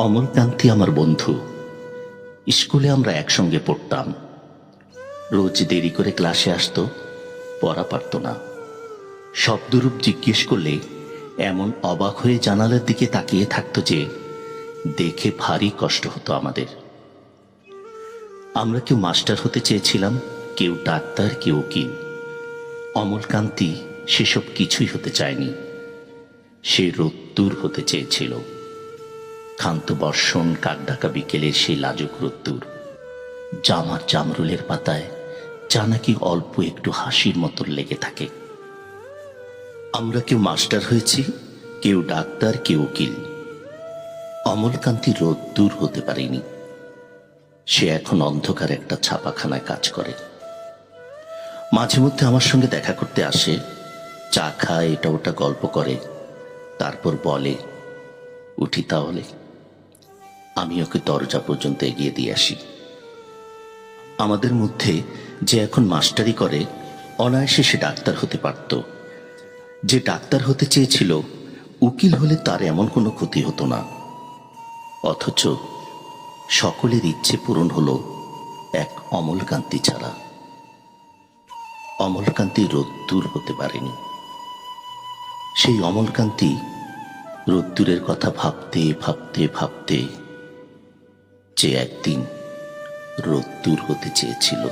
অমলকান্তি আমার বন্ধু। স্কুলে আমরা একসঙ্গে পড়তাম। রোজ দেরি করে ক্লাসে আসতো, পড়া পারত না। শব্দরূপ জিজ্ঞেস করলে এমন অবাক হয়ে জানালার দিকে তাকিয়ে থাকতো যে দেখে ভারী কষ্ট হতো আমাদের। আমরা কেউ মাস্টার হতে চেয়েছিলাম, কেউ ডাক্তার, কেউ উকিল। অমলকান্তি সেসব কিছুই হতে চায়নি। সে রোদ্দুর হতে চেয়েছিল। ক্ষান্ত বর্ষণ, কাকডাকা বিকেলের সেই লাজুক রোদ্দুর, জামার জামরুলের পাতায় যা নাকি অল্প একটু হাসির মতো লেগে থাকে। আমরা কেউ মাস্টার হয়েছি, কেউ ডাক্তার, কেউ উকিল। অমলকান্তি রোদ্দুর হতে পারেনি। সে এখন অন্ধকার একটা ছাপাখানায় কাজ করে। মাঝে মধ্যে আমার সঙ্গে দেখা করতে আসে, চা খায়, এটা ওটা গল্প করে, তারপর বলে, উঠি তাহলে। আমি ওকে দরজা পর্যন্ত এগিয়ে দিয়ে আসি। আমাদের মধ্যে যে এখন মাস্টারি করে, অনায়াসে সে ডাক্তার হতে পারত। যে ডাক্তার হতে চেয়েছিল, উকিল হলে তার এমন কোনো ক্ষতি হতো না। অথচ সকলের ইচ্ছে পূরণ হলো এক অমলকান্তি ছাড়া। অমলকান্তি রোদ্দুর হতে পারেনি। সেই অমলকান্তি রোদ্দুরের কথা ভাবতে ভাবতে ভাবতে যে একদিন রোদ্দুর হতে চেয়েছিল।